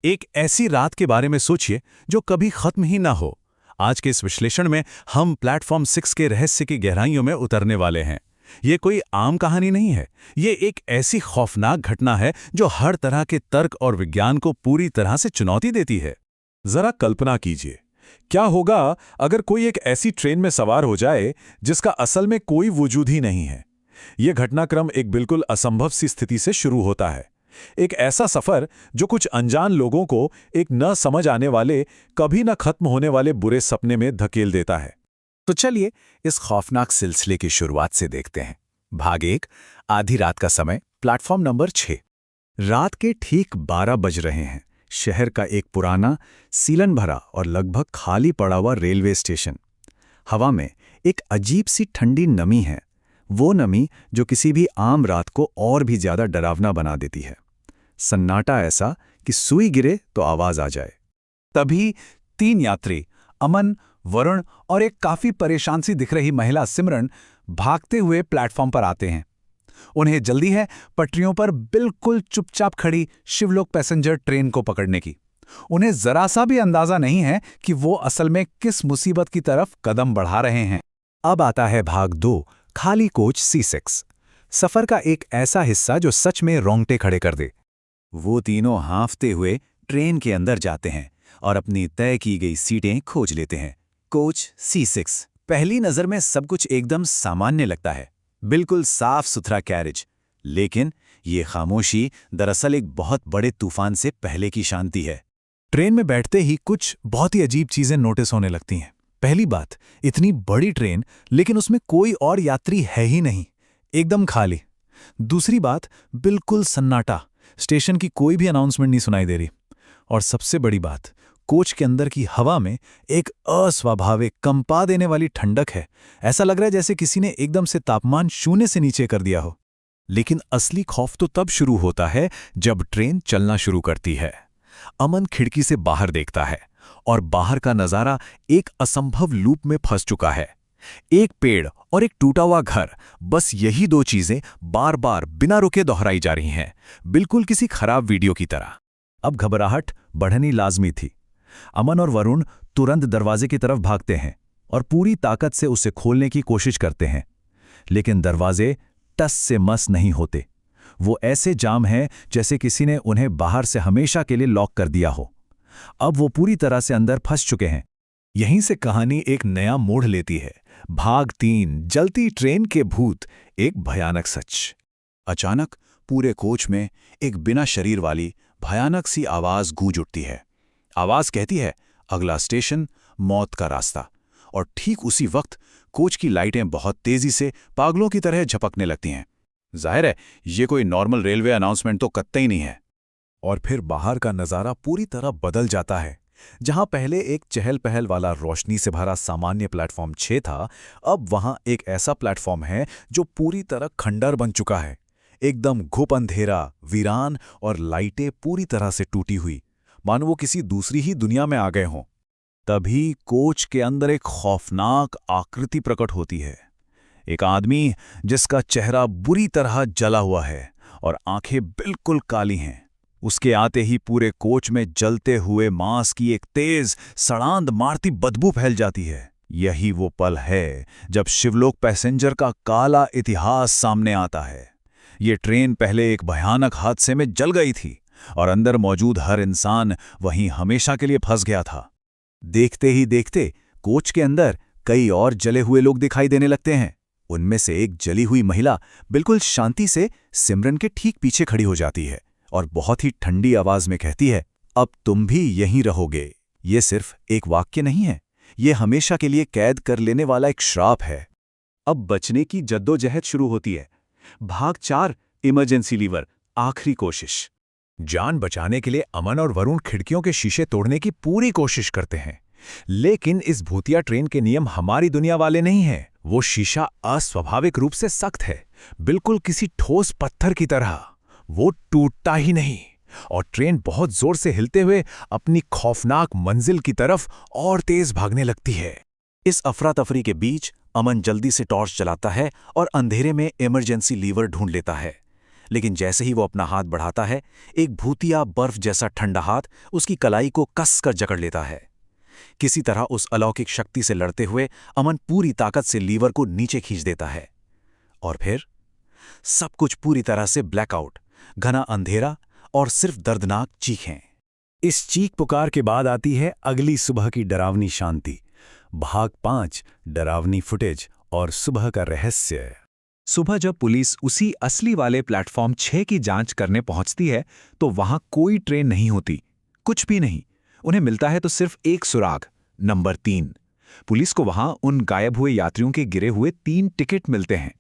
एक ऐसी रात के बारे में सोचिए जो कभी खत्म ही ना हो। आज के इस विश्लेषण में हम प्लेटफॉर्म 6 के रहस्य की गहराइयों में उतरने वाले हैं। ये कोई आम कहानी नहीं है, ये एक ऐसी खौफनाक घटना है जो हर तरह के तर्क और विज्ञान को पूरी तरह से चुनौती देती है। जरा कल्पना कीजिए, क्या होगा अगर कोई एक ऐसी ट्रेन में सवार हो जाए जिसका असल में कोई वजूद ही नहीं है। यह घटनाक्रम एक बिल्कुल असंभव सी स्थिति से शुरू होता है। एक ऐसा सफर जो कुछ अनजान लोगों को एक न समझ आने वाले, कभी न खत्म होने वाले बुरे सपने में धकेल देता है। तो चलिए इस खौफनाक सिलसिले की शुरुआत से देखते हैं। भाग 1, आधी रात का समय, प्लेटफॉर्म नंबर 6। रात के ठीक 12 बज रहे हैं। शहर का एक पुराना, सीलन भरा और लगभग खाली पड़ा हुआ रेलवे स्टेशन। हवा में एक अजीब सी ठंडी नमी है, वो नमी जो किसी भी आम रात को और भी ज्यादा डरावना बना देती है। सन्नाटा ऐसा कि सुई गिरे तो आवाज आ जाए। तभी 3 यात्री, अमन, वरुण और एक काफी परेशान सी दिख रही महिला सिमरन, भागते हुए प्लेटफॉर्म पर आते हैं। उन्हें जल्दी है पटरियों पर बिल्कुल चुपचाप खड़ी शिवलोक पैसेंजर ट्रेन को पकड़ने की। उन्हें जरा सा भी अंदाजा नहीं है कि वो असल में किस मुसीबत की तरफ कदम बढ़ा रहे हैं। अब आता है भाग 2, खाली कोच C6। सफर का एक ऐसा हिस्सा जो सच में रोंगटे खड़े कर दे। वो तीनों हांफते हुए ट्रेन के अंदर जाते हैं और अपनी तय की गई सीटें खोज लेते हैं। Coach C6। पहली नजर में सब कुछ एकदम सामान्य लगता है, बिल्कुल साफ सुथरा कैरेज। लेकिन ये खामोशी दरअसल एक बहुत बड़े तूफान से पहले की शांति है। ट्रेन में बैठते ही कुछ बहुत ही अजीब चीजें नोटिस होने लगती हैं। पहली बात, इतनी बड़ी ट्रेन लेकिन उसमें कोई और यात्री है ही नहीं, एकदम खाली। दूसरी बात, बिल्कुल सन्नाटा, स्टेशन की कोई भी अनाउंसमेंट नहीं सुनाई दे रही। और सबसे बड़ी बात, कोच के अंदर की हवा में एक अस्वाभाविक, कंपा देने वाली ठंडक है। ऐसा लग रहा है जैसे किसी ने एकदम से तापमान 0 से नीचे कर दिया हो। लेकिन असली खौफ तो तब शुरू होता है जब ट्रेन चलना शुरू करती है। अमन खिड़की से बाहर देखता है और बाहर का नजारा एक असंभव लूप में फंस चुका है। एक पेड़ और एक टूटा हुआ घर, बस यही 2 चीजें बार बार बिना रुके दोहराई जा रही हैं, बिल्कुल किसी खराब वीडियो की तरह। अब घबराहट बढ़नी लाजमी थी। अमन और वरुण तुरंत दरवाजे की तरफ भागते हैं और पूरी ताकत से उसे खोलने की कोशिश करते हैं। लेकिन दरवाजे टस से मस नहीं होते। वो ऐसे जाम हैं जैसे किसी ने उन्हें बाहर से हमेशा के लिए लॉक कर दिया हो। अब वो पूरी तरह से अंदर फंस चुके हैं। यहीं से कहानी एक नया मोड़ लेती है। भाग 3, जलती ट्रेन के भूत, एक भयानक सच। अचानक पूरे कोच में एक बिना शरीर वाली भयानक सी आवाज गूंज उठती है। आवाज कहती है, अगला स्टेशन मौत का रास्ता। और ठीक उसी वक्त कोच की लाइटें बहुत तेजी से पागलों की तरह झपकने लगती हैं। जाहिर है ये कोई नॉर्मल रेलवे अनाउंसमेंट तो कतई नहीं है। और फिर बाहर का नजारा पूरी तरह बदल जाता है। जहां पहले एक चहल पहल वाला रोशनी से भरा सामान्य प्लेटफॉर्म 6 था, अब वहां एक ऐसा प्लेटफॉर्म है जो पूरी तरह खंडर बन चुका है। एकदम घुप अंधेरा, वीरान और लाइटें पूरी तरह से टूटी हुई, मानो वो किसी दूसरी ही दुनिया में आ गए हों। तभी कोच के अंदर एक खौफनाक आकृति प्रकट होती है। एक आदमी जिसका चेहरा बुरी तरह जला हुआ है और आंखें बिल्कुल काली हैं। उसके आते ही पूरे कोच में जलते हुए मांस की एक तेज, सड़ांध मारती बदबू फैल जाती है। यही वो पल है जब शिवलोक पैसेंजर का काला इतिहास सामने आता है। ये ट्रेन पहले एक भयानक हादसे में जल गई थी और अंदर मौजूद हर इंसान वहीं हमेशा के लिए फंस गया था। देखते ही देखते कोच के अंदर कई और जले हुए लोग दिखाई देने लगते हैं। उनमें से एक जली हुई महिला बिल्कुल शांति से सिमरन के ठीक पीछे खड़ी हो जाती है और बहुत ही ठंडी आवाज में कहती है, अब तुम भी यहीं रहोगे। ये सिर्फ एक वाक्य नहीं है, ये हमेशा के लिए कैद कर लेने वाला एक श्राप है। अब बचने की जद्दोजहद शुरू होती है। भाग 4, इमरजेंसी लीवर, आखिरी कोशिश। जान बचाने के लिए अमन और वरुण खिड़कियों के शीशे तोड़ने की पूरी कोशिश करते हैं। लेकिन इस भूतिया ट्रेन के नियम हमारी दुनिया वाले नहीं हैं। वो शीशा अस्वाभाविक रूप से सख्त है, बिल्कुल किसी ठोस पत्थर की तरह। वो टूटता ही नहीं और ट्रेन बहुत जोर से हिलते हुए अपनी खौफनाक मंजिल की तरफ और तेज भागने लगती है। इस अफरा तफरी के बीच अमन जल्दी से टॉर्च जलाता है और अंधेरे में इमरजेंसी लीवर ढूंढ लेता है। लेकिन जैसे ही वो अपना हाथ बढ़ाता है, एक भूतिया बर्फ जैसा ठंडा हाथ उसकी कलाई को कस कर जकड़ लेता है। किसी तरह उस अलौकिक शक्ति से लड़ते हुए अमन पूरी ताकत से लीवर को नीचे खींच देता है। और फिर सब कुछ पूरी तरह से ब्लैकआउट, घना अंधेरा और सिर्फ दर्दनाक चीखें। इस चीख पुकार के बाद आती है अगली सुबह की डरावनी शांति। भाग 5, डरावनी फुटेज और सुबह का रहस्य। सुबह जब पुलिस उसी असली वाले प्लेटफॉर्म 6 की जांच करने पहुंचती है तो वहां कोई ट्रेन नहीं होती, कुछ भी नहीं। उन्हें मिलता है तो सिर्फ एक सुराग, नंबर 3। पुलिस को वहां उन गायब हुए यात्रियों के गिरे हुए 3 टिकट मिलते हैं।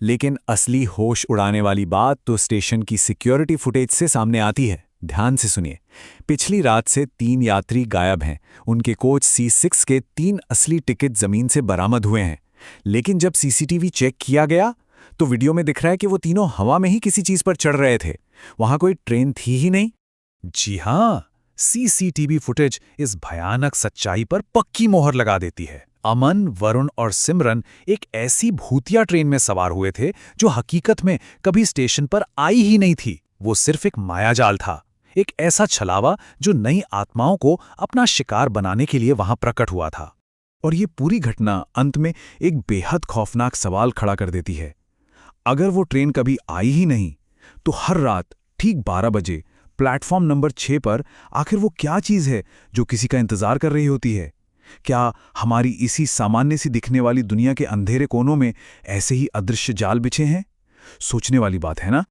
लेकिन असली होश उड़ाने वाली बात तो स्टेशन की सिक्योरिटी फुटेज से सामने आती है। ध्यान से सुनिए। पिछली रात से 3 यात्री गायब हैं। उनके कोच C6 के 3 असली टिकट जमीन से बरामद हुए हैं। लेकिन जब सीसीटीवी चेक किया गया तो वीडियो में दिख रहा है कि वो तीनों हवा में ही किसी चीज पर चढ़ रहे थे। वहां कोई ट्रेन थी ही नहीं। जी हां, सीसीटीवी फुटेज इस भयानक सच्चाई पर पक्की मोहर लगा देती है। अमन, वरुण और सिमरन एक ऐसी भूतिया ट्रेन में सवार हुए थे जो हकीकत में कभी स्टेशन पर आई ही नहीं थी। वो सिर्फ एक मायाजाल था, एक ऐसा छलावा जो नई आत्माओं को अपना शिकार बनाने के लिए वहां प्रकट हुआ था। और ये पूरी घटना अंत में एक बेहद खौफनाक सवाल खड़ा कर देती है। अगर वो ट्रेन कभी आई ही नहीं तो हर रात ठीक 12 बजे प्लेटफॉर्म नंबर 6 पर आखिर वो क्या चीज़ है जो किसी का इंतजार कर रही होती है? क्या हमारी इसी सामान्य सी दिखने वाली दुनिया के अंधेरे कोनों में ऐसे ही अदृश्य जाल बिछे हैं? सोचने वाली बात है ना?